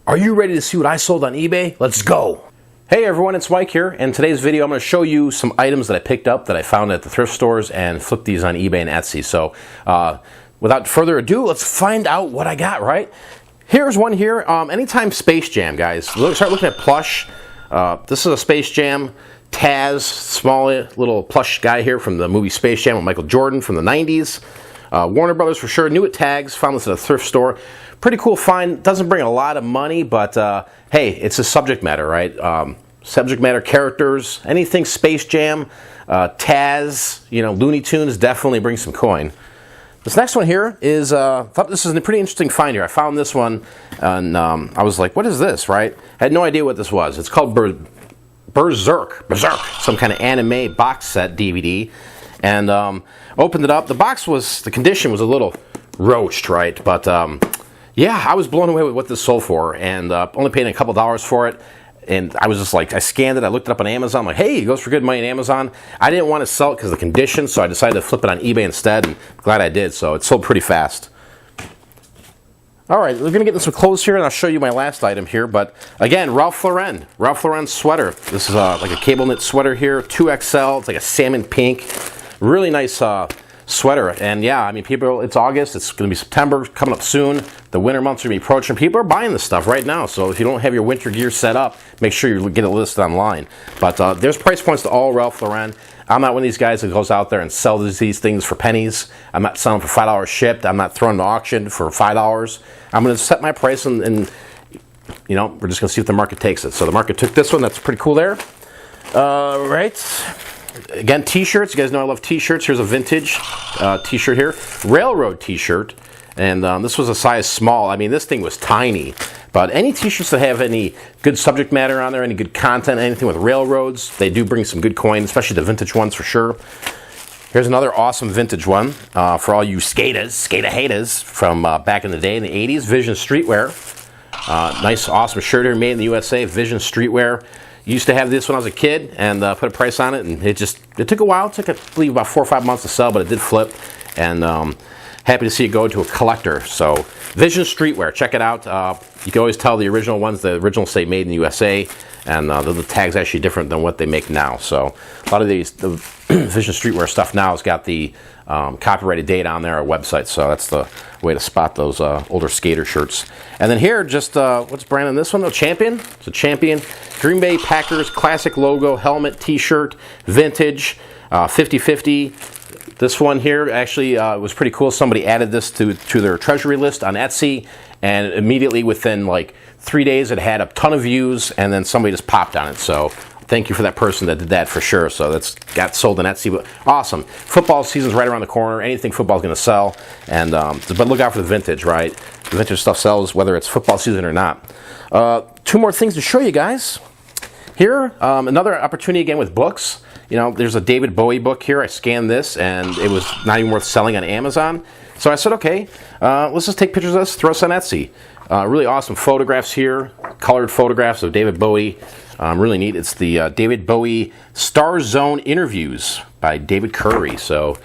Are you ready to see what I sold on eBay? Let's go! Hey everyone, it's Mike here. In today's video, I'm going to show you some items that I picked up that I found at the thrift stores and flipped these on eBay and Etsy. So, without further ado, let's find out what I got, right? Here's one here. Anytime Space Jam, guys. Start looking at plush. This is a Space Jam Taz, small little plush guy here from the movie Space Jam with Michael Jordan from the 90s. Warner Brothers for sure. New at Tags. Found this at a thrift store. Pretty cool find. Doesn't bring a lot of money, but hey, it's a subject matter, right? Subject matter, characters, anything Space Jam, Taz, you know, Looney Tunes definitely brings some coin. This next one here is, thought this is a pretty interesting find here. I found this one, and I was like, what is this, right? I had no idea what this was. It's called Berserk, some kind of anime box set DVD, and opened it up. The condition was a little roached, right? But yeah, I was blown away with what this sold for, and only paying a couple dollars for it. And I was just like, I scanned it, I looked it up on Amazon, I'm like, hey, it goes for good money on Amazon. I didn't want to sell it because of the condition, so I decided to flip it on eBay instead, and glad I did, so it sold pretty fast. Alright, we're going to get into some clothes here, and I'll show you my last item here, but again, Ralph Lauren sweater. This is like a cable knit sweater here, 2XL, it's like a salmon pink, really nice sweater. And yeah, I mean, people, it's August, it's going to be September, coming up soon. The winter months are going to be approaching. People are buying this stuff right now, so if you don't have your winter gear set up, make sure you get it listed online. But there's price points to all Ralph Lauren. I'm not one of these guys that goes out there and sells these things for pennies. I'm not selling for $5 shipped. I'm not throwing to auction for $5. I'm going to set my price and you know, we're just going to see if the market takes it. So the market took this one. That's pretty cool there. Right. Again, t-shirts. You guys know I love t-shirts. Here's a vintage t-shirt here. Railroad t-shirt. And this was a size small. I mean, this thing was tiny. But any t-shirts that have any good subject matter on there, any good content, anything with railroads, they do bring some good coin, especially the vintage ones for sure. Here's another awesome vintage one for all you skater haters from back in the day in the 80s. Vision Streetwear. Nice, awesome shirt here, made in the USA. Vision Streetwear. Used to have this when I was a kid and put a price on it, and it took a while. It took, I believe, about 4 or 5 months to sell, but it did flip. And happy to see it go to a collector. So Vision Streetwear, check it out. You can always tell the original ones, the original say made in the USA, and the tag's actually different than what they make now. So a lot of the Vision Streetwear stuff now has got the copyrighted date on their website, so that's the way to spot those older skater shirts. And then here, just what's brand on this one? The Champion. It's a Champion Green Bay Packers classic logo helmet t-shirt, vintage, 50/50. This one here actually was pretty cool. Somebody added this to their treasury list on Etsy, and immediately within like 3 days it had a ton of views, and then somebody just popped on it. So thank you for that person that did that for sure. So that's got sold on Etsy. But awesome. Football season's right around the corner. Anything football's going to sell. And but look out for the vintage, right? The vintage stuff sells whether it's football season or not. 2 more things to show you guys. Here, another opportunity again with books. You know, there's a David Bowie book here. I scanned this, and it was not even worth selling on Amazon. So I said, okay, let's just take pictures of this, throw this on Etsy. Really awesome photographs here, colored photographs of David Bowie. Really neat. It's the David Bowie Star Zone Interviews by David Curry. So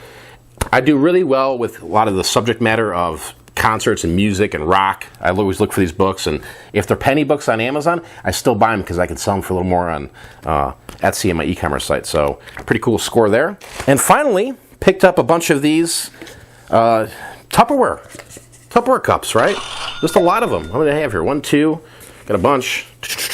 I do really well with a lot of the subject matter of concerts and music and rock. I always look for these books, and if they're penny books on Amazon, I still buy them because I can sell them for a little more on Etsy and my e-commerce site. So pretty cool score there. And finally, picked up a bunch of these Tupperware cups, right? Just a lot of them. How many do I have here? 1, 2, got a bunch. Just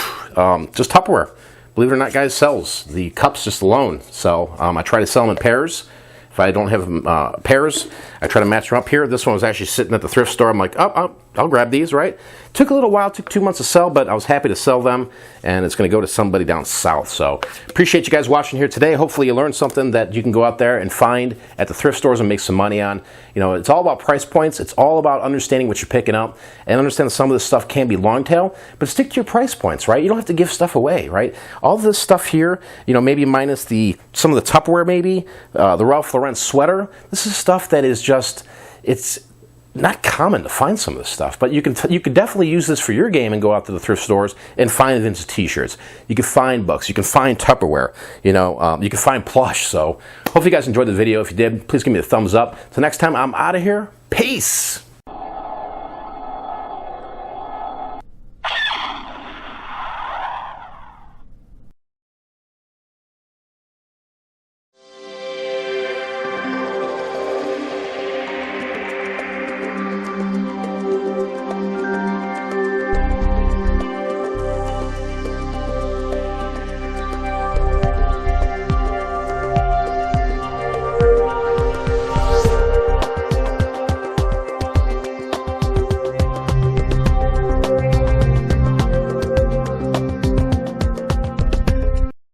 Tupperware. Believe it or not, guys, sells. The cups just alone sell. I try to sell them in pairs. If I don't have pairs, I try to match them up here. This one was actually sitting at the thrift store. I'm like, oh, I'll grab these, right? Took a little while, took 2 months to sell, but I was happy to sell them, and it's going to go to somebody down south. So appreciate you guys watching here today. Hopefully you learned something that you can go out there and find at the thrift stores and make some money on. You know, it's all about price points. It's all about understanding what you're picking up, and understand that some of this stuff can be long tail, but stick to your price points, right? You don't have to give stuff away, right? All this stuff here, you know, maybe minus some of the Tupperware, maybe the Ralph Lauren sweater. This is stuff that is just, it's not common to find some of this stuff, but you can definitely use this for your game and go out to the thrift stores and find vintage t-shirts. You can find books, you can find Tupperware, you know, you can find plush. So hopefully you guys enjoyed the video. If you did, please give me a thumbs up. So next time I'm out of here, peace.